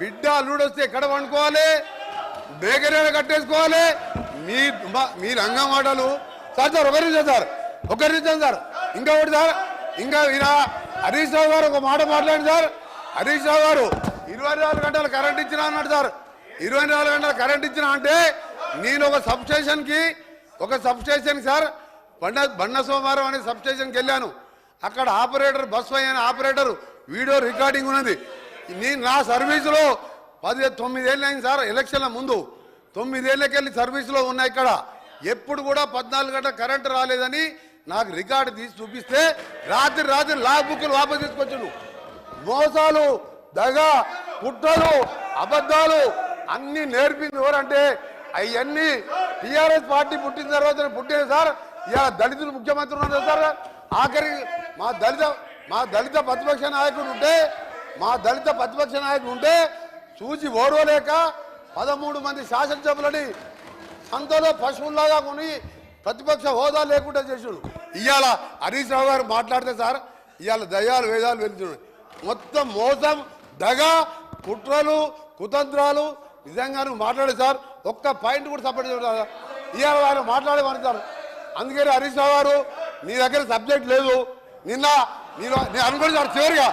బిడ్డ అల్లుడు వస్తే ఎక్కడ వండుకోవాలి, బేకరీలో కట్టేసుకోవాలి. మీ రంగం మాటలు సార్ సార్ ఒకరించారు సార్ ఇంకా ఒకటి సార్ ఇంకా ఈయన హరీష్ రావు గారు ఒక మాట మాట్లాడండి సార్. హరీష్ రావు గారు 24 గంటలు కరెంట్ ఇచ్చినా అన్నాడు సార్. 24 గంటలు కరెంట్ ఇచ్చినా అంటే నేను ఒక సబ్స్టేషన్ సార్ బండ సోమవారం అనే సబ్స్టేషన్కి వెళ్ళాను. అక్కడ ఆపరేటర్ బస్ అయిన ఆపరేటర్ వీడియో రికార్డింగ్ ఉన్నది. నేను నా సర్వీసులో 9 ఏళ్ళు అయింది సార్. ఎలక్షన్ల ముందు 9 ఏళ్ళకెళ్ళి సర్వీసులో ఉన్నా. ఇక్కడ ఎప్పుడు కూడా 14 గంటల కరెంటు రాలేదని నాకు రికార్డు తీసి చూపిస్తే రాత్రి లాగ్ బుక్లు వాపసు తీసుకొచ్చాను. మోసాలు, దగా, కుట్రలు, అబద్ధాలు అన్ని నేర్పింది ఎవరంటే అవన్నీ టీఆర్ఎస్ పార్టీ పుట్టిన తర్వాత పుట్టిన సార్. ఇలా దళితులు ముఖ్యమంత్రి ఉన్నారు సార్. ఆఖరి మా దళిత ప్రతిపక్ష నాయకుడు ఉంటే చూసి ఓడవలేక 13 మంది శాసనసభ్యులని సంతలో పశువుల్లాగా కొని ప్రతిపక్ష హోదా లేకుండా చేసాడు. ఇవాళ హరీష్ రావు గారు మాట్లాడితే సార్ ఇవాళ దయాలు వేదాలు వెళ్తున్నాయి. మొత్తం మోసం, దగ, కుట్రలు, కుతంత్రాలు. నిజంగా నువ్వు మాట్లాడే సార్ ఒక్క పాయింట్ కూడా సపోర్ట్ చేయలేదు. ఇవాళ ఆయన మాట్లాడేమని సార్. అందుకని హరీష్ రావు గారు నీ దగ్గర సబ్జెక్ట్ లేదు. నేను అనుకోండి సార్. చివరిగా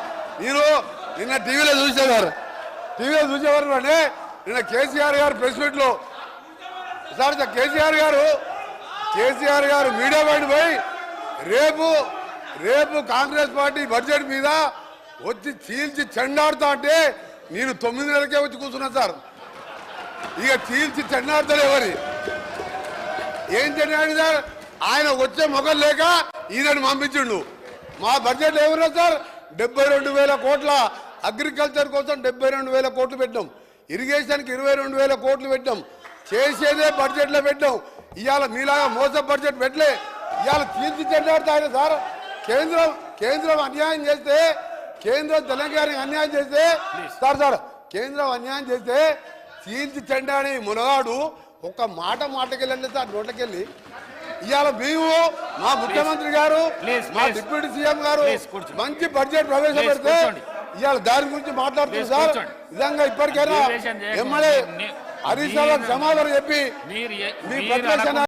నిన్న టీవీలో చూసేవారు అంటే నిన్న కేసీఆర్ గారు ప్రెస్ మీట్లో సార్ కేసీఆర్ గారు మీడియా బయట పోయి రేపు కాంగ్రెస్ పార్టీ బడ్జెట్ మీద వచ్చి చీల్చి చెండాడుతా అంటే నేను 9 నెలలకే వచ్చి కూర్చున్నా సార్. ఇక చీల్చి చెండాడుతాడు ఎవరి ఏం చెండాడు సార్. ఆయన వచ్చే మొగలు లేక ఈయనను పంపించిండు. మా బడ్జెట్ ఏమన్నా సార్ 72,000 కోట్ల అగ్రికల్చర్ కోసం 72,000 కోట్లు పెట్టాం. ఇరిగేషన్కి 22,000 కోట్లు పెట్టాం. చేసేదే బడ్జెట్లో పెట్టాం. ఇవాళ మీలాగా మోసం బడ్జెట్ పెట్టలే. ఇవాళ చీల్చి చెండాడుతాడు సార్. కేంద్రం అన్యాయం చేస్తే, కేంద్రం తెలంగాణకి అన్యాయం చేస్తే సార్ కేంద్రం అన్యాయం చేస్తే చీల్చి చెండాని మునగాడు ఒక్క మాటకెళ్ళండి సార్ నోట్లకెళ్ళి. ఇవాళ మేము మా ముఖ్యమంత్రి గారు, మా డిప్యూటీ సీఎం గారు మంచి బడ్జెట్ ప్రవేశపెడితే ఇవాళ దాని గురించి మాట్లాడుతున్నారు సార్. నిజంగా ఇప్పటికైనా ఎమ్మెల్యే హరీష్ రావు క్షమాపణ చెప్పి మీ ప్రతిపక్ష